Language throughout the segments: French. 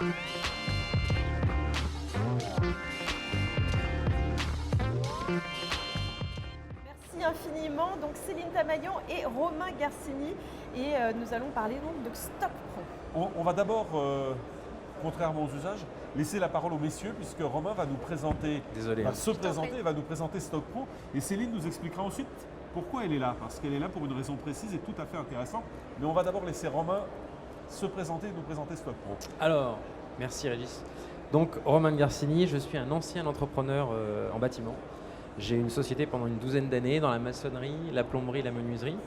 Merci infiniment. Donc Céline Tamaillon et Romain Garcini. Et nous allons parler donc de Stock Pro. On va d'abord, contrairement aux usages, laisser la parole aux messieurs puisque Romain va nous présenter, va nous présenter Stock Pro et Céline nous expliquera ensuite pourquoi elle est là, parce qu'elle est là pour une raison précise et tout à fait intéressante. Mais on va d'abord laisser Romain se présenter et nous présenter Stock Pro. Alors, merci Régis. Donc Romain Garcini, je suis un ancien entrepreneur en bâtiment. J'ai une société pendant une douzaine d'années dans la maçonnerie, la plomberie, la menuiserie.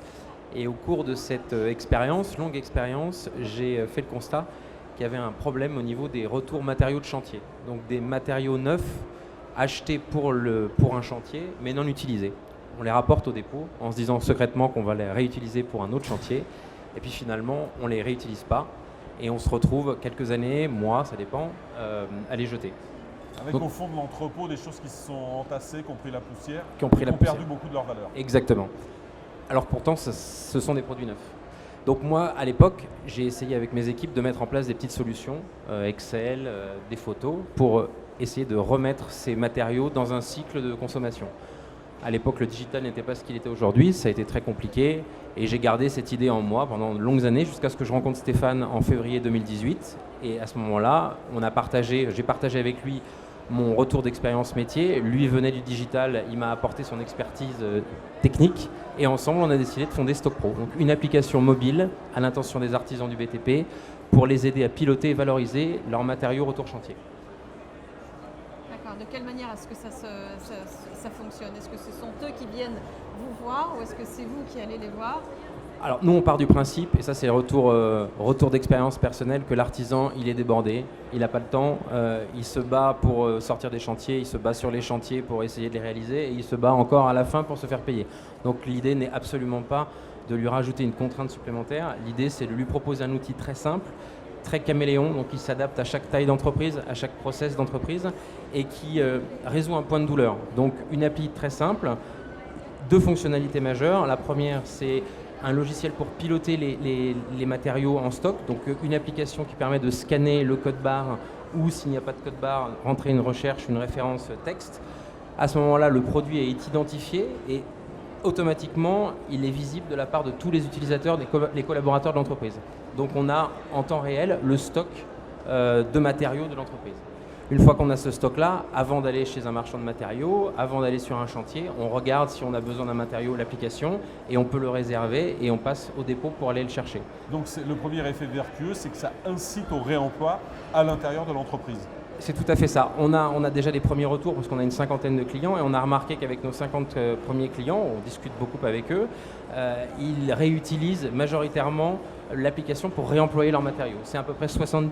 Et au cours de cette longue expérience, j'ai fait le constat qu'il y avait un problème au niveau des retours matériaux de chantier. Donc des matériaux neufs achetés pour un chantier, mais non utilisés. On les rapporte au dépôt en se disant secrètement qu'on va les réutiliser pour un autre chantier. Et puis finalement, on ne les réutilise pas. Et on se retrouve quelques années, mois, ça dépend, à les jeter. Avec au fond de l'entrepôt des choses qui se sont entassées, qui ont pris la poussière, qui ont perdu beaucoup de leur valeur. Exactement. Alors pourtant, ce sont des produits neufs. Donc moi, à l'époque, j'ai essayé avec mes équipes de mettre en place des petites solutions, Excel, des photos, pour essayer de remettre ces matériaux dans un cycle de consommation. À l'époque, le digital n'était pas ce qu'il était aujourd'hui, ça a été très compliqué et j'ai gardé cette idée en moi pendant de longues années jusqu'à ce que je rencontre Stéphane en février 2018. Et à ce moment-là, j'ai partagé avec lui mon retour d'expérience métier. Lui venait du digital, il m'a apporté son expertise technique et ensemble, on a décidé de fonder Stock Pro, donc une application mobile à l'intention des artisans du BTP pour les aider à piloter et valoriser leurs matériaux retour chantier. D'accord. De quelle manière est-ce que ça fonctionne? Est-ce que ce sont eux qui viennent vous voir ou est-ce que c'est vous qui allez les voir? Alors nous, on part du principe, et ça c'est le retour d'expérience personnelle, que l'artisan, il est débordé, il n'a pas le temps, il se bat pour sortir des chantiers, il se bat sur les chantiers pour essayer de les réaliser, et il se bat encore à la fin pour se faire payer. Donc l'idée n'est absolument pas de lui rajouter une contrainte supplémentaire, l'idée c'est de lui proposer un outil très simple, très caméléon, donc il s'adapte à chaque taille d'entreprise, à chaque process d'entreprise, et qui résout un point de douleur. Donc une appli très simple, 2 fonctionnalités majeures. La première, c'est un logiciel pour piloter les matériaux en stock, donc une application qui permet de scanner le code barre ou, s'il n'y a pas de code barre, rentrer une recherche, une référence texte. À ce moment-là, le produit est identifié et automatiquement, il est visible de la part de tous les utilisateurs, les collaborateurs de l'entreprise. Donc on a en temps réel le stock de matériaux de l'entreprise. Une fois qu'on a ce stock-là, avant d'aller chez un marchand de matériaux, avant d'aller sur un chantier, on regarde si on a besoin d'un matériau, l'application, et on peut le réserver et on passe au dépôt pour aller le chercher. Donc le premier effet vertueux, c'est que ça incite au réemploi à l'intérieur de l'entreprise. C'est tout à fait ça. On a déjà des premiers retours parce qu'on a une cinquantaine de clients et on a remarqué qu'avec nos 50 premiers clients, on discute beaucoup avec eux, ils réutilisent majoritairement l'application pour réemployer leurs matériaux. C'est à peu près 70%,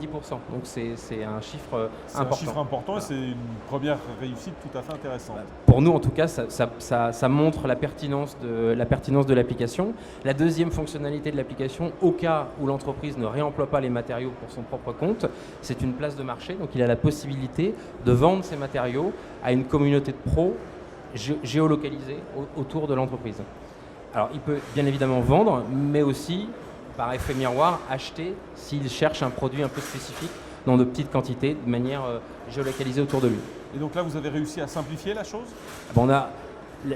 donc c'est un chiffre important. C'est un chiffre important et c'est une première réussite tout à fait intéressante. Pour nous, en tout cas, ça montre la pertinence de l'application. La deuxième fonctionnalité de l'application, au cas où l'entreprise ne réemploie pas les matériaux pour son propre compte, c'est une place de marché. Donc il a la possibilité de vendre ses matériaux à une communauté de pros géolocalisée autour de l'entreprise. Alors il peut bien évidemment vendre, mais aussi, par effet miroir, acheter s'il cherche un produit un peu spécifique dans de petites quantités, de manière géolocalisée autour de lui. Et donc là, vous avez réussi à simplifier la chose? On a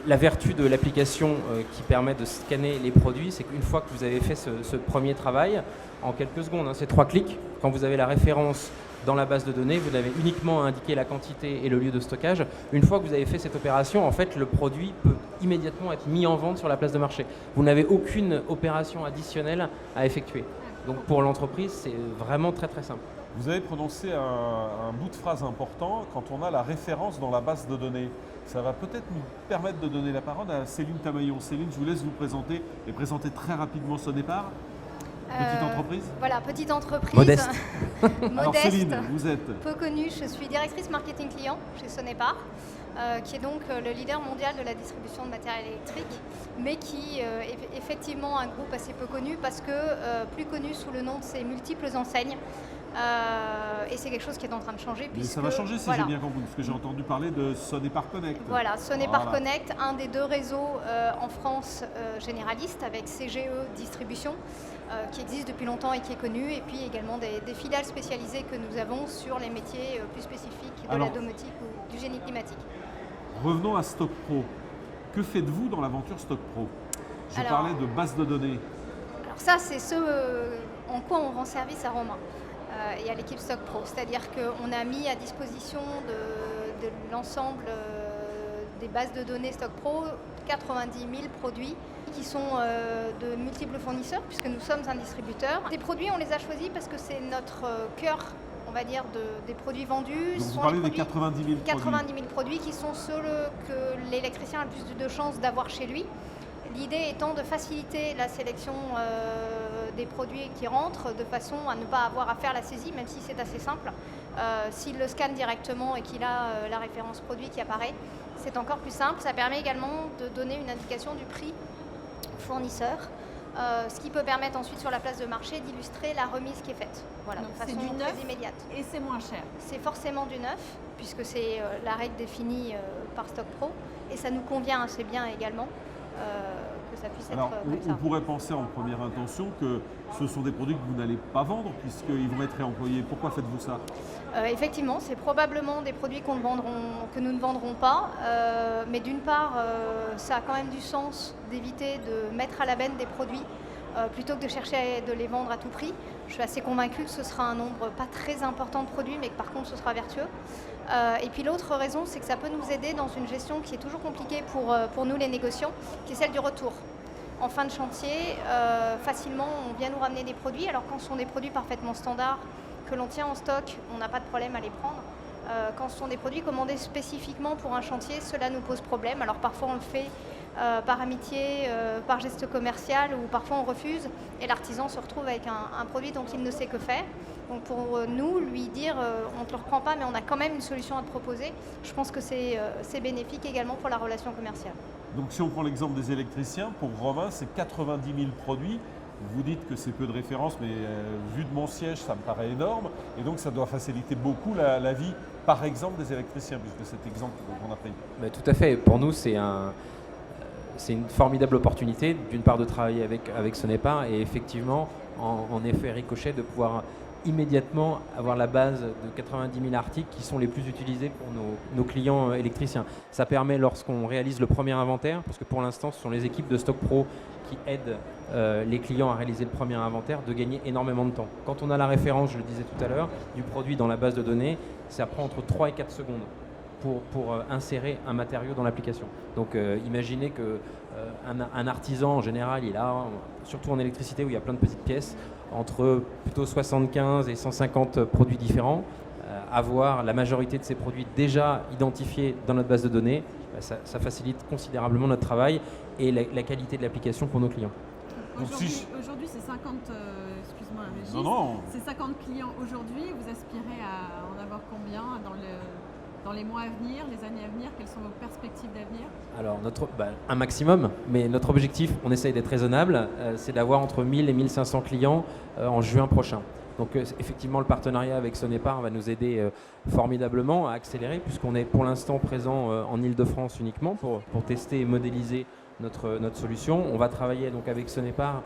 la vertu de l'application qui permet de scanner les produits, c'est qu'une fois que vous avez fait ce premier travail, en quelques secondes, c'est 3 clics, quand vous avez la référence dans la base de données, vous avez uniquement à indiquer la quantité et le lieu de stockage. Une fois que vous avez fait cette opération, en fait, le produit peut immédiatement être mis en vente sur la place de marché. Vous n'avez aucune opération additionnelle à effectuer. Donc pour l'entreprise, c'est vraiment très très simple. Vous avez prononcé un bout de phrase important, quand on a la référence dans la base de données. Ça va peut-être nous permettre de donner la parole à Céline Tamaillon. Céline, je vous laisse vous présenter et présenter très rapidement ce départ. Petite entreprise? Voilà, petite entreprise. Modeste. Alors Céline, vous êtes? Peu connue, je suis directrice marketing client chez Sonepar. qui est donc le leader mondial de la distribution de matériel électrique, mais qui est effectivement un groupe assez peu connu parce que plus connu sous le nom de ses multiples enseignes. Et c'est quelque chose qui est en train de changer. Mais ça va changer si j'ai bien compris, parce que j'ai entendu parler de Sonepar Connect. Voilà, Sonepar Connect, un des 2 réseaux en France généralistes avec CGE Distribution, qui existe depuis longtemps et qui est connu, et puis également des filiales spécialisées que nous avons sur les métiers plus spécifiques de la domotique ou du génie climatique. Revenons à Stock Pro. Que faites-vous dans l'aventure Stock Pro? Je parlais de base de données. Alors ça, c'est ce en quoi on rend service à Romain et à l'équipe Stock Pro. C'est-à-dire qu'on a mis à disposition de l'ensemble des bases de données Stock Pro 90 000 produits qui sont de multiples fournisseurs, puisque nous sommes un distributeur. Ces produits, on les a choisis parce que c'est notre cœur, on va dire, des produits vendus. Donc vous parlez des 90 000 90 000 produits qui sont ceux que l'électricien a le plus de chances d'avoir chez lui. L'idée étant de faciliter la sélection des produits qui rentrent de façon à ne pas avoir à faire la saisie, même si c'est assez simple. S'il le scanne directement et qu'il a la référence produit qui apparaît, c'est encore plus simple. Ça permet également de donner une indication du prix fournisseur, ce qui peut permettre ensuite sur la place de marché d'illustrer la remise qui est faite. Voilà, de façon très immédiate. Et c'est moins cher. C'est forcément du neuf, puisque c'est la règle définie par Stock Pro, et ça nous convient assez bien également. Que ça puisse Alors, être on pourrait penser en première intention que ce sont des produits que vous n'allez pas vendre puisqu'ils vont être réemployés. Pourquoi faites-vous ça? Effectivement, c'est probablement des produits que nous ne vendrons pas. Mais d'une part, ça a quand même du sens d'éviter de mettre à la benne des produits plutôt que de chercher de les vendre à tout prix. Je suis assez convaincue que ce sera un nombre pas très important de produits, mais que par contre ce sera vertueux. Et puis l'autre raison, c'est que ça peut nous aider dans une gestion qui est toujours compliquée pour nous les négociants, qui est celle du retour. En fin de chantier, facilement, on vient nous ramener des produits. Alors quand ce sont des produits parfaitement standards, que l'on tient en stock, on n'a pas de problème à les prendre. Quand ce sont des produits commandés spécifiquement pour un chantier, cela nous pose problème. Alors parfois on le fait par amitié, par geste commercial, ou parfois on refuse et l'artisan se retrouve avec un produit dont il ne sait que faire. Donc pour nous, lui dire on ne te le reprend pas mais on a quand même une solution à te proposer, je pense que c'est bénéfique également pour la relation commerciale. Donc si on prend l'exemple des électriciens, pour Romain c'est 90 000 produits. Vous dites que c'est peu de références, mais vu de mon siège, ça me paraît énorme. Et donc ça doit faciliter beaucoup la vie, par exemple, des électriciens, puisque cet exemple qu'on a pris. Mais tout à fait. Pour nous, c'est une formidable opportunité, d'une part, de travailler avec Sonepar et effectivement, en effet ricochet, de pouvoir immédiatement avoir la base de 90 000 articles qui sont les plus utilisés pour nos clients électriciens. Ça permet, lorsqu'on réalise le premier inventaire, parce que pour l'instant, ce sont les équipes de Stock Pro qui aident les clients à réaliser le premier inventaire, de gagner énormément de temps. Quand on a la référence, je le disais tout à l'heure, du produit dans la base de données, ça prend entre 3 et 4 secondes pour insérer un matériau dans l'application. Donc imaginez qu'un artisan, en général, il a, surtout en électricité où il y a plein de petites pièces, entre plutôt 75 et 150 produits différents, avoir la majorité de ces produits déjà identifiés dans notre base de données, ça facilite considérablement notre travail et la qualité de l'application pour nos clients. Aujourd'hui, c'est 50, excuse-moi Régis, c'est 50 clients aujourd'hui. Vous aspirez à en avoir combien dans les mois à venir, les années à venir? Quelles sont vos perspectives d'avenir? Alors, un maximum, mais notre objectif, on essaye d'être raisonnable, c'est d'avoir entre 1000 et 1500 clients en juin prochain. Donc effectivement, le partenariat avec Sonepar va nous aider formidablement à accélérer, puisqu'on est pour l'instant présent en Ile-de-France uniquement pour tester et modéliser notre solution. On va travailler donc avec Sonepar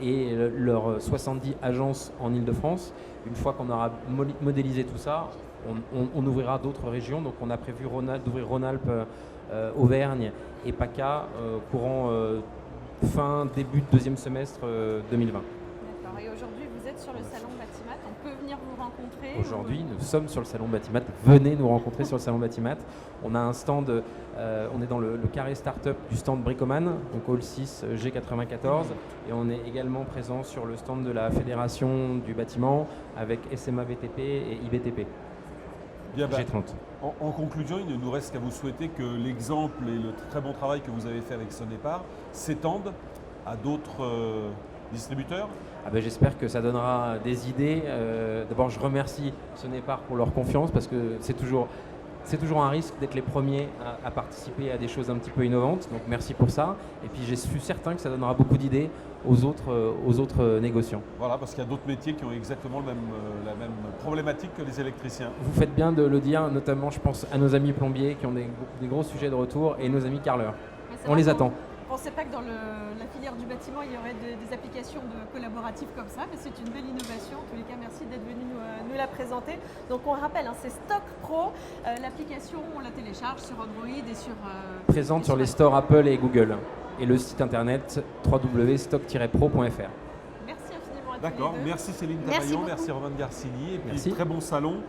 et leurs 70 agences en Ile-de-France. Une fois qu'on aura modélisé tout ça, on ouvrira d'autres régions. Donc on a prévu d'ouvrir Rhône-Alpes, Auvergne et PACA courant début de deuxième semestre 2020. D'accord. Et aujourd'hui, vous êtes sur le salon Batimat. On peut venir vous rencontrer? Aujourd'hui, nous sommes sur le salon Batimat. Venez nous rencontrer sur le salon Batimat. On a un stand, on est dans le carré start-up du stand Bricoman, donc Hall 6 G94. Et on est également présent sur le stand de la Fédération du bâtiment avec SMA VTP et IBTP. Bien, G30. En conclusion, il ne nous reste qu'à vous souhaiter que l'exemple et le très bon travail que vous avez fait avec Sonepar s'étendent à d'autres distributeurs. J'espère que ça donnera des idées. D'abord, je remercie Sonepar pour leur confiance parce que c'est toujours c'est toujours un risque d'être les premiers à participer à des choses un petit peu innovantes. Donc merci pour ça. Et puis je suis certain que ça donnera beaucoup d'idées aux autres négociants. Voilà, parce qu'il y a d'autres métiers qui ont exactement la même problématique que les électriciens. Vous faites bien de le dire, notamment je pense à nos amis plombiers qui ont des gros sujets de retour et nos amis carreleurs. On les attend. Je ne pensais pas que dans la filière du bâtiment, il y aurait des applications collaboratives comme ça, mais c'est une belle innovation. En tous les cas, merci d'être venu nous la présenter. Donc on rappelle, c'est Stock Pro. L'application, on la télécharge sur Android et sur... Présente sur les stores Apple et Google. Et le site internet www.stock-pro.fr. Merci infiniment à tous. D'accord, merci Céline Tamaillon, merci Romain Garcini et puis merci. Très bon salon.